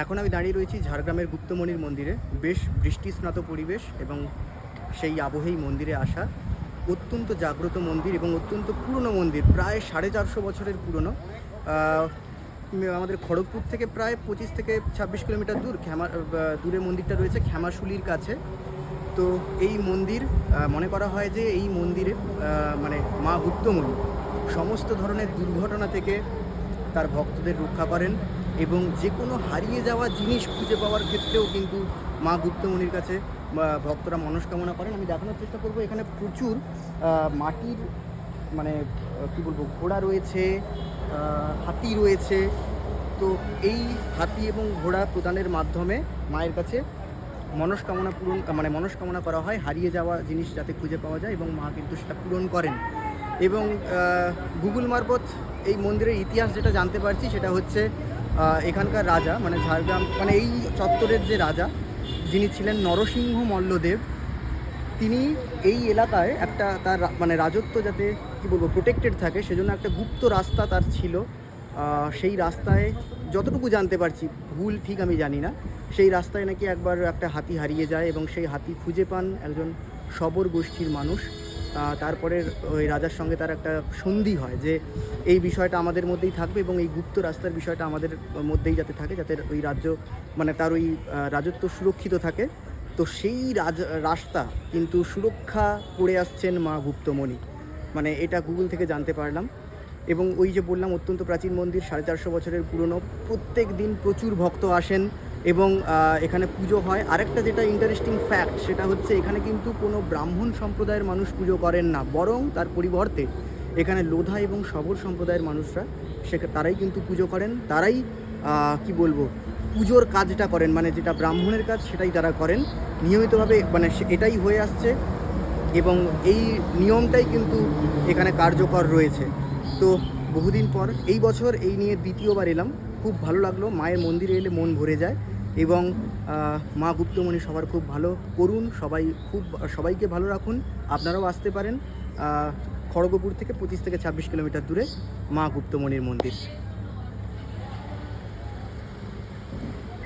এখন আমি দাঁড়িয়ে রয়েছি ঝাড়গ্রামের গুপ্তমণির মন্দিরে। বেশ বৃষ্টিস্নাত পরিবেশ এবং সেই আবহেই মন্দিরে আসা। অত্যন্ত জাগ্রত মন্দির এবং অত্যন্ত পুরনো মন্দির, প্রায় 450 বছরের পুরনো। আমাদের খড়গপুর থেকে প্রায় 25 থেকে 26 কিলোমিটার দূরে মন্দিরটা রয়েছে, ক্ষেমাশুলির কাছে। তো এই মন্দির মনে করা হয় যে এই মন্দিরে মানে মা গুপ্তমণি সমস্ত ধরনের দুর্ঘটনা থেকে তার ভক্তদের রক্ষা করেন এবং যে কোনো হারিয়ে যাওয়া জিনিস খুঁজে পাওয়ার ক্ষেত্রেও কিন্তু মা গুপ্তমণির কাছে ভক্তরা মনস্কামনা করেন। আমি দেখানোর চেষ্টা করব, এখানে প্রচুর মাটির মানে কী বলবো, ঘোড়া রয়েছে, হাতি রয়েছে। তো এই হাতি এবং ঘোড়া প্রদানের মাধ্যমে মায়ের কাছে মনস্কামনা করা হয়, হারিয়ে যাওয়া জিনিস যাতে খুঁজে পাওয়া যায়, এবং মা কিন্তু সেটা পূরণ করেন। এবং গুগল মারফত এই মন্দিরের ইতিহাস যেটা জানতে পারছি সেটা হচ্ছে এখানকার রাজা, মানে ঝাড়গ্রাম মানে এই চত্বরের যে রাজা, যিনি ছিলেন নরসিংহ মল্লদেব, তিনি এই এলাকায় একটা তার মানে রাজত্ব যাতে কী বলবো প্রোটেক্টেড থাকে, সেজন্য একটা গুপ্ত রাস্তা তার ছিল। সেই রাস্তায় যতটুকু জানতে পারছি, ভুল ঠিক আমি জানি না, সেই রাস্তায় নাকি একবার একটা হাতি হারিয়ে যায় এবং সেই হাতি খুঁজে পান একজন শবর গোষ্ঠীর মানুষ। তারপরে ওই রাজার সঙ্গে তার একটা সন্ধি হয় যে এই বিষয়টা আমাদের মধ্যেই থাকবে এবং এই গুপ্ত রাস্তার বিষয়টা আমাদের মধ্যেই যাতে থাকে, যাতে ওই রাজ্য মানে তার ওই রাজত্ব সুরক্ষিত থাকে। তো সেই রাস্তা কিন্তু সুরক্ষা করে আসছেন মা গুপ্তমণি, মানে এটা গুগল থেকে জানতে পারলাম। এবং ওই যে বললাম অত্যন্ত প্রাচীন মন্দির, 450 বছরের পুরনো। প্রত্যেক দিন প্রচুর ভক্ত আসেন এবং এখানে পুজো হয়। আরেকটা যেটা ইন্টারেস্টিং ফ্যাক্ট, সেটা হচ্ছে এখানে কিন্তু কোনো ব্রাহ্মণ সম্প্রদায়ের মানুষ পুজো করেন না, বরং তার পরিবর্তে এখানে লোধা এবং শবর সম্প্রদায়ের মানুষরা তারাই কিন্তু পুজো করেন। তারাই কি বলবো পুজোর কাজটা করেন, মানে যেটা ব্রাহ্মণের কাজ সেটাই তারা করেন নিয়মিতভাবে, মানে এটাই হয়ে আসছে এবং এই নিয়মটাই কিন্তু এখানে কার্যকর রয়েছে। তো বহুদিন পর এই বছর এই নিয়ে দ্বিতীয়বার এলাম, খুব ভালো লাগলো। মায়ের মন্দিরে এলে মন ভরে যায় এবং মা গুপ্তমণি সবার খুব ভালো করুন, সবাইকে ভালো রাখুন। আপনারাও আসতে পারেন খড়গপুর থেকে 25 থেকে 26 কিলোমিটার দূরে মা গুপ্তমণির মন্দির।